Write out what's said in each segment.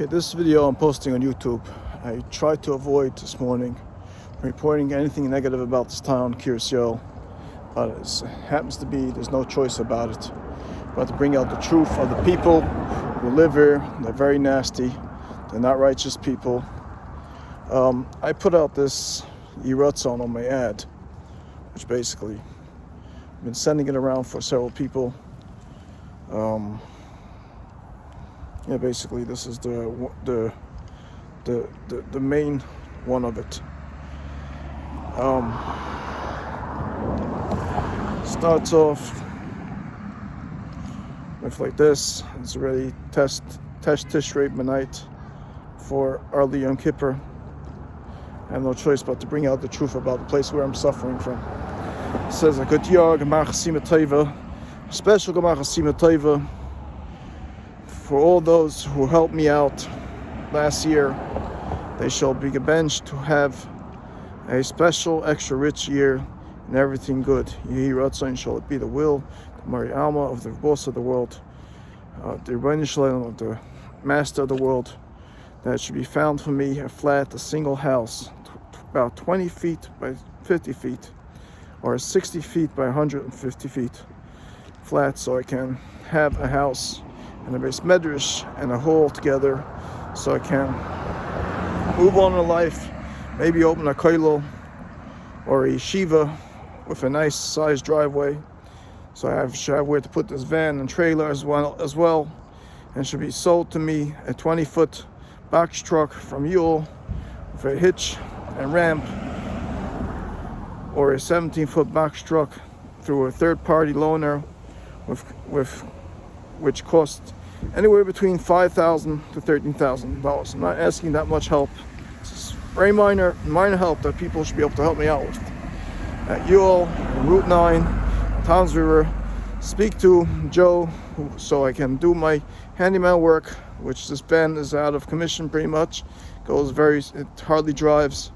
Okay, this video I'm posting on YouTube. I tried to avoid this morning reporting anything negative about this town, Kiryas, but it happens to be there's no choice about it. But to bring out the truth of the people who live here. They're very nasty. They're not righteous people. I put out this Yiratzon on my ad, which basically I've been sending it around for several people. Yeah, basically this is the main one of it. Starts off with like this. It's already Tesh Tishrei B'night for early Yom Kippur. I have no choice but to bring out the truth about the place where I'm suffering from. It says a good year, Gemar Chasima Tova, special Gemar Chasima Tova for all those who helped me out last year. They shall be gebenched to have a special, extra rich year and everything good. Yehi Ratzon shall it be the will, the Mari Alma of the boss of the world, the Rebbeinu Shalom of the master of the world, that should be found for me a flat, a single house, about 20 feet by 50 feet, or 60 feet by 150 feet flat, so I can have a house and a base medrash and a hall together, so I can move on in life, maybe open a kollel or a yeshiva with a nice sized driveway, so I should have where to put this van and trailer as well, and should be sold to me a 20-foot box truck from Yule with a hitch and ramp, or a 17-foot box truck through a third-party loaner which costs anywhere between $5,000 to $13,000. I'm not asking that much help. It's very minor help that people should be able to help me out with. At Yule, Route 9, Tom's River, speak to Joe so I can do my handyman work, which this van is out of commission pretty much. It hardly drives.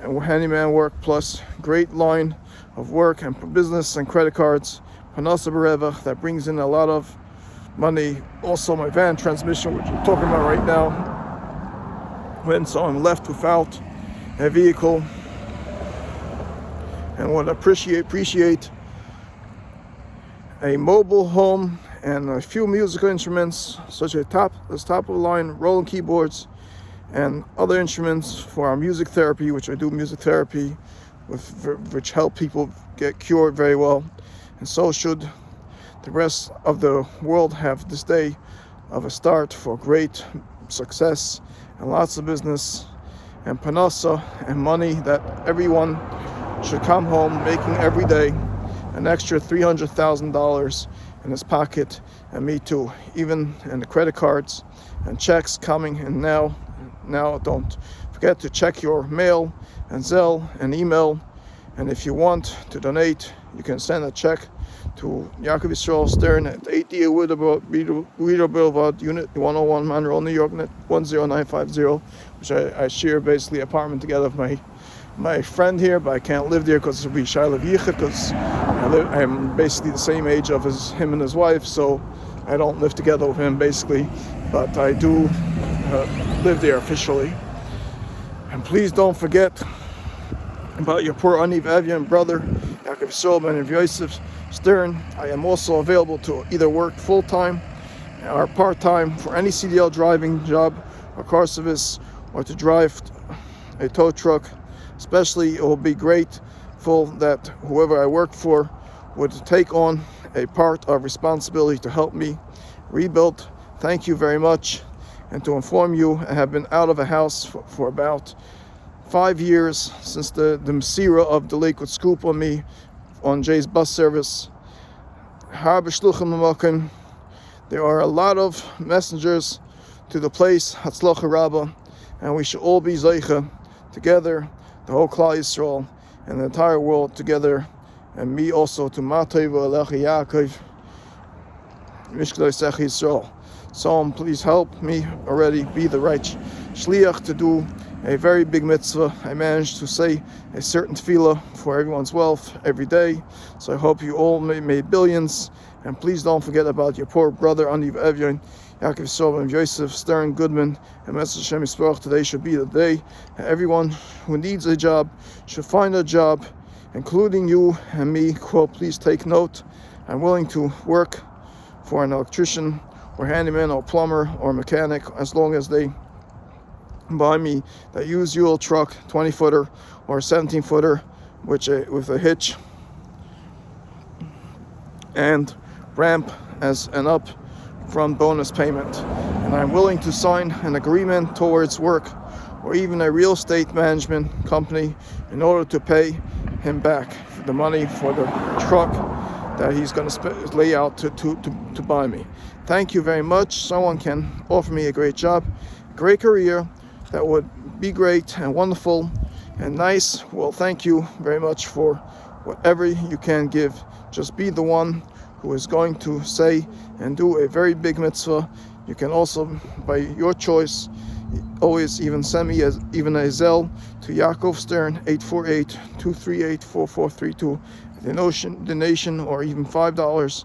And handyman work plus great line of work and business and credit cards. Panasa Bereva, that brings in a lot of money. Also my van transmission, which we're talking about right now. When so I'm left without a vehicle, and would appreciate a mobile home and a few musical instruments, such as top of the line rolling keyboards and other instruments for our music therapy, which I do music therapy which help people get cured very well. And so should the rest of the world have this day of a start for great success and lots of business and panasa and money, that everyone should come home making every day an extra $300,000 in his pocket, and me too, even in the credit cards and checks coming. And now don't forget to check your mail and Zelle and email. And if you want to donate, you can send a check to Yaakov Yisrael Stern at 80 Weeder Boulevard, Unit 101, Monroe, New York, net 10950, which I share basically an apartment together with my friend here, but I can't live there because it will be Shiloh Yicha, because I'm basically the same age of him and his wife, so I don't live together with him basically, but I do live there officially. And please don't forget about your poor Aniv Avian brother, Yaakov Yisrael and Yosef Stern. I am also available to either work full-time or part-time for any CDL driving job or car service, or to drive a tow truck. Especially, it will be grateful that whoever I work for would take on a part of responsibility to help me rebuild. Thank you very much. And to inform you, I have been out of a house for about 5 years since the Mesira of the Lakewood scoop on me on Jay's bus service. There are a lot of messengers to the place, Hatzlacha Rabbah, and we should all be Zeicha together, the whole Klal Yisrael and the entire world together, and me also to Mateva Alecha Yaakov Mishkei Sech Yisrael. So please help me already be the right shliach to do a very big mitzvah. I managed to say a certain tefillah for everyone's wealth every day, so I hope you all may billions. And please don't forget about your poor brother Aniv Evyon. Yaakov Sobel, Yosef, Stern, Goodman, and Message Hashem Yisparach. Today should be the day that everyone who needs a job should find a job, including you and me. Quote, please take note. I'm willing to work for an electrician or handyman or plumber or mechanic as long as they buy me that used Yule truck, 20-footer or 17-footer with a hitch and ramp as an up front bonus payment. And I'm willing to sign an agreement towards work or even a real estate management company in order to pay him back for the money for the truck that he's going to lay out to buy me. Thank you very much. Someone can offer me a great job, great career that would be great and wonderful and nice. Well, thank you very much for whatever you can give. Just be the one who is going to say and do a very big mitzvah. You can also, by your choice, always even send me even a Zelle to Yaakov Stern 848-238-4432. The nation, or even $5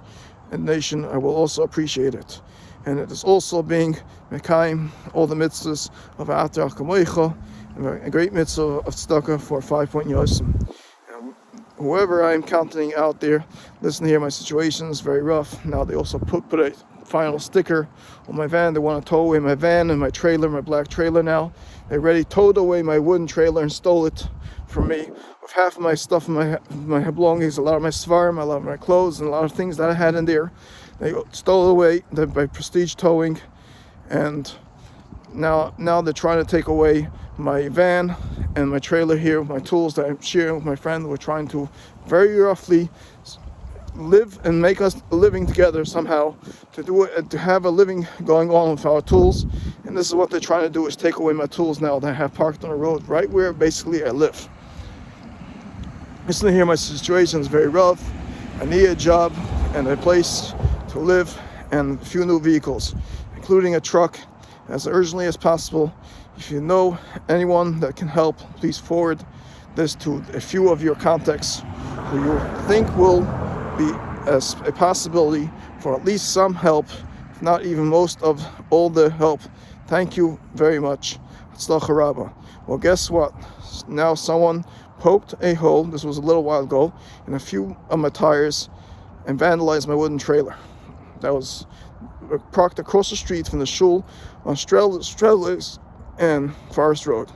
a nation, I will also appreciate it. And it is also being Mekayim, all the mitzvahs of Atar Kamoicha, a great mitzvah of tzedakah for 5 point yosim. Whoever I'm counting out there, listen here, my situation is very rough. Now they also put a final sticker on my van. They want to tow away my van and my trailer, my black trailer now. They already towed away my wooden trailer and stole it from me with half of my stuff, my belongings, a lot of my svarim, a lot of my clothes, and a lot of things that I had in there. They stole away by Prestige Towing, and now they're trying to take away my van and my trailer here, my tools that I'm sharing with my friend. We're trying to very roughly live and make us a living together somehow, to do it, to have a living going on with our tools. And this is what they're trying to do, is take away my tools now that I have parked on the road right where basically I live. Listen here, my situation is very rough. I need a job and a place to live and a few new vehicles, including a truck, as urgently as possible. If you know anyone that can help, please forward this to a few of your contacts who you think will be as a possibility for at least some help, if not even most of all the help. Thank you very much. Hatzlacha Rabbah. Well, guess what? Now someone poked a hole, this was a little while ago, in a few of my tires and vandalized my wooden trailer. That was parked across the street from the shul on Strelitz and Forest Road.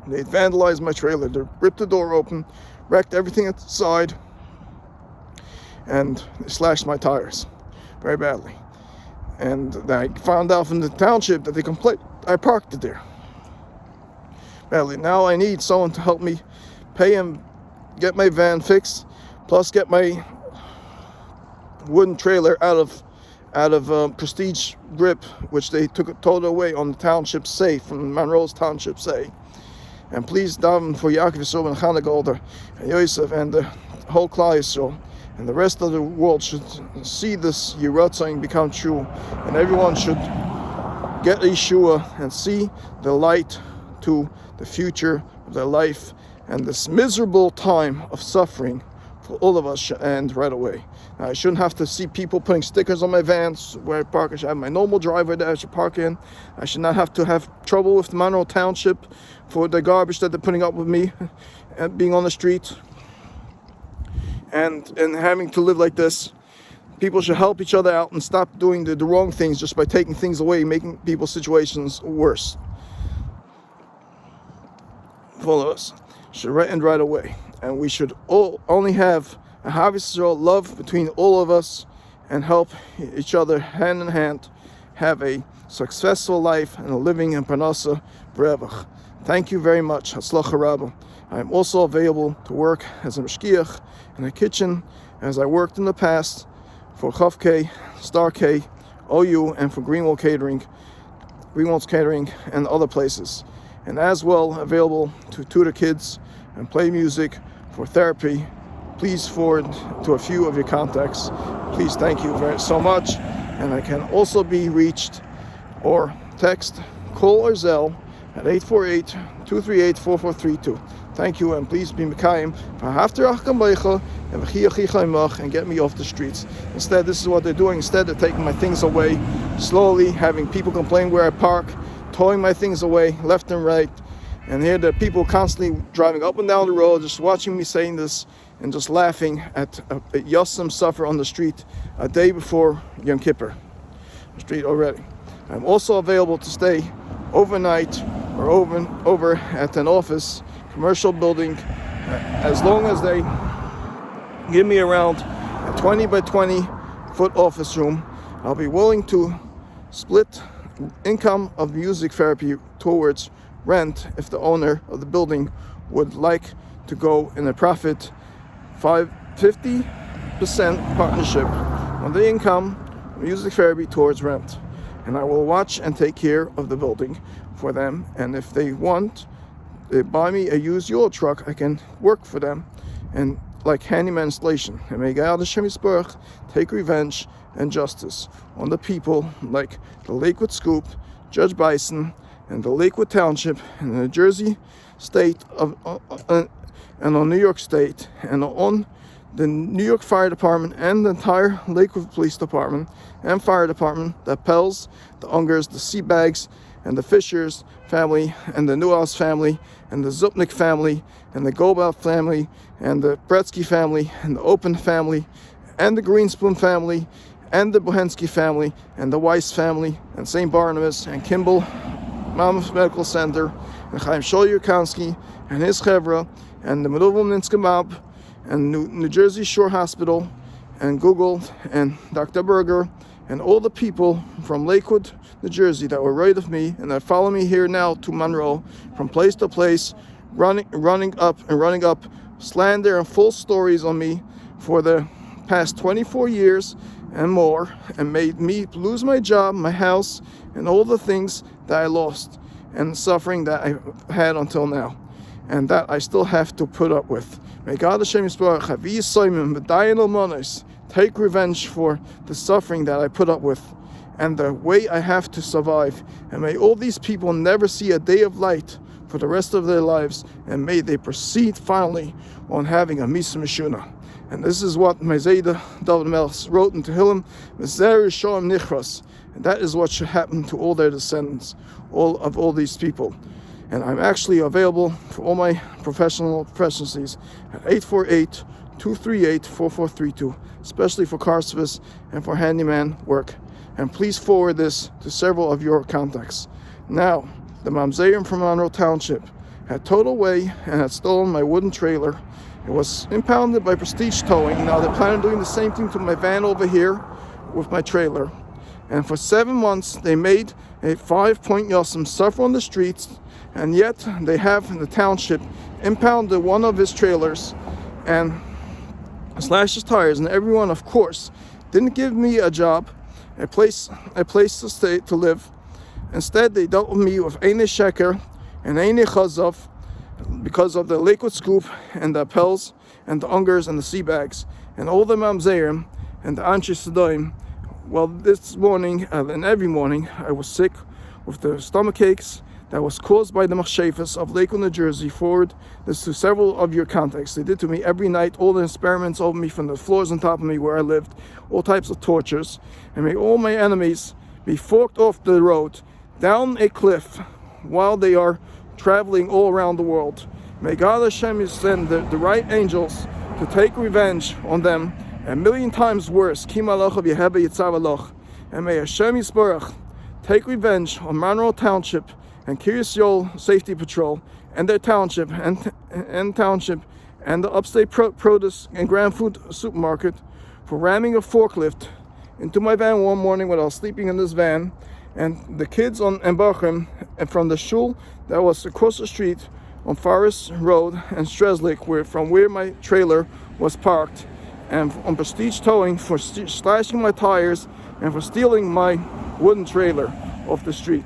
They vandalized my trailer. They ripped the door open, wrecked everything inside, and they slashed my tires very badly. And I found out from the township that I parked it there badly. Now I need someone to help me pay him, get my van fixed, plus get my wooden trailer out of Prestige grip, which they towed away on the township safe, from Monroe's township say. And please daven for Yaakov Yisrael and Chana Golder and Yosef and the whole Klal Yisrael, and the rest of the world should see this Yiratzon become true, and everyone should get Yeshua and see the light to the future of their life, and this miserable time of suffering for all of us should end right away. Now, I shouldn't have to see people putting stickers on my vans where I park. I should have my normal driveway that I should park in. I should not have to have trouble with the Monroe Township for the garbage that they're putting up with me and being on the street and having to live like this. People should help each other out and stop doing the wrong things just by taking things away, making people's situations worse. All of us should end right away. And we should all only have a Havas Yisrael love between all of us and help each other hand in hand have a successful life and a living in Parnasa Brevach. Thank you very much. Hatzlacha Rabbah. I am also available to work as a mashgiach in a kitchen, as I worked in the past for Chav K, Star K, OU, and for Greenwald's Catering, and other places. And as well available to tutor kids and play music for therapy. Please forward to a few of your contacts. Please, thank you so much. And I can also be reached or text, call or Zelle at 848-238-4432. Thank you, and please be Mekayim and get me off the streets. Instead, this is what they're doing. Instead, they're taking my things away slowly, having people complain where I park, towing my things away left and right. And here the people constantly driving up and down the road, just watching me saying this and just laughing at Yosem suffer on the street a day before Yom Kippur. The street already. I'm also available to stay overnight or over at an office, commercial building, as long as they give me around a 20 by 20 foot office room. I'll be willing to split income of music therapy towards rent if the owner of the building would like to go in a profit 50% partnership on the income of music therapy towards rent. And I will watch and take care of the building for them, and if they want, they buy me a used Euro truck, I can work for them and like handyman installation. And may God Hashem Yisborach take revenge and justice on the people like the Lakewood Scoop, Judge Bison, and the Lakewood Township, and the New Jersey State and on New York State, and on the New York Fire Department, and the entire Lakewood Police Department and Fire Department, the Pels, the Ungers, the Seabags, and the Fishers family, and the Newhouse family, and the Zupnik family, and the Gobel family, and the Bretsky family, and the Open family, and the Greenspoon family, and the Bohensky family, and the Weiss family, and St. Barnabas, and Kimball Mammoth Medical Center, and Chaim Shol Yurkansky, and his chevra, and the Meduvim Mab, and New Jersey Shore Hospital, and Google, and Dr. Berger, and all the people from Lakewood, New Jersey, that were right of me and that follow me here now to Monroe, from place to place, running up, slander and false stories on me for the past 24 years and more, and made me lose my job, my house, and all the things that I lost, and suffering that I had until now, and that I still have to put up with. May God Hashem Yisborach take revenge for the suffering that I put up with and the way I have to survive. And may all these people never see a day of light for the rest of their lives, and may they proceed finally on having a Misa Mishuna. And this is what Mezeda David Melch wrote in Tehillim, Mezer Shoam Nichras. And that is what should happen to all their descendants, all these people. And I'm actually available for all my professional professioncies at 848-238-4432, especially for car service and for handyman work. And please forward this to several of your contacts. Now, the Mamzerim from Monroe Township had towed away and had stolen my wooden trailer. It was impounded by Prestige Towing. Now they're planning on doing the same thing to my van over here with my trailer. And for 7 months, they made a 5-point Yosem suffer on the streets, and yet they have in the township impounded one of his trailers and slashed his tires. And everyone, of course, didn't give me a job, a place to stay, to live. Instead, they dealt with me with Eine Sheker and Eine Chazov because of the Lakewood Scoop and the Pels and the Ungers and the Seabags and all the Mamzerim and the Anshe Sedoim. Well, this morning and every morning I was sick with the stomach aches that was caused by the Machshefas of Lakewood, New Jersey. Forward this to several of your contacts. They did to me every night, all the experiments over me from the floors on top of me where I lived, all types of tortures. And may all my enemies be forked off the road, down a cliff, while they are traveling all around the world. May God Hashem send the right angels to take revenge on them, 1,000,000 times worse. And may Hashem Yisborach take revenge on Monroe Township and Kiryas Yol Safety Patrol and their township and the Upstate Produce and Grand Food Supermarket for ramming a forklift into my van one morning when I was sleeping in this van, and the kids on Bachrim and from the shul that was across the street on Forest Road and Streslik, from where my trailer was parked, and on Prestige Towing for slashing my tires and for stealing my wooden trailer off the street,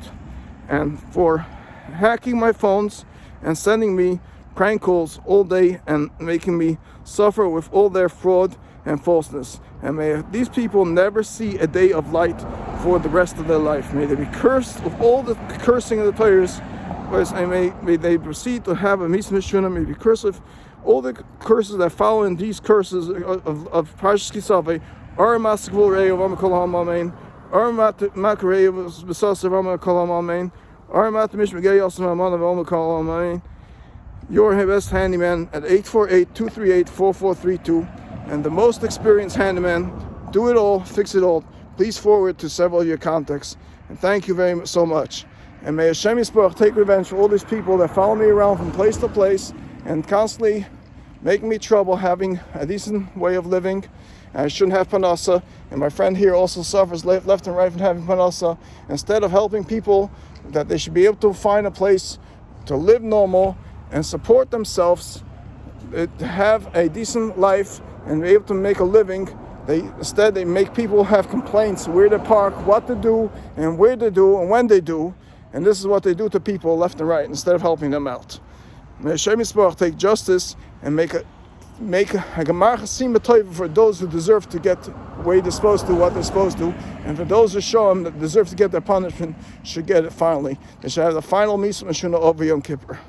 and for hacking my phones and sending me prank calls all day and making me suffer with all their fraud and falseness. And may these people never see a day of light for the rest of their life. May they be cursed with all the cursing of the tires may they proceed to have a Misa Mishuna, may be cursive. All the curses that follow in these curses of Parshas Kisave are Maskvul Rei of Amakol Amen, are Makarei of Besas of Amakol Amen, are Mat Mishmagay Yosam Aman of Amakol Amen. Your best handyman at 848-238-4432, and the most experienced handyman. Do it all, fix it all. Please forward to several of your contacts. And thank you very much, so much. And may Hashem Yisparach take revenge for all these people that follow me around from place to place and constantly making me trouble having a decent way of living. And I shouldn't have panasa. And my friend here also suffers left and right from having panasa. Instead of helping people that they should be able to find a place to live normal and support themselves, to have a decent life and be able to make a living, instead they make people have complaints where to park, what to do, and where to do, and when they do. And this is what they do to people left and right instead of helping them out. May Hashem Yisparach take justice and make a gemar chasim b'toiv for those who deserve to get where they're supposed to, what they're supposed to, and for those who show them that deserve to get their punishment should get it finally. They should have the final Misa Mishuna over Yom Kippur.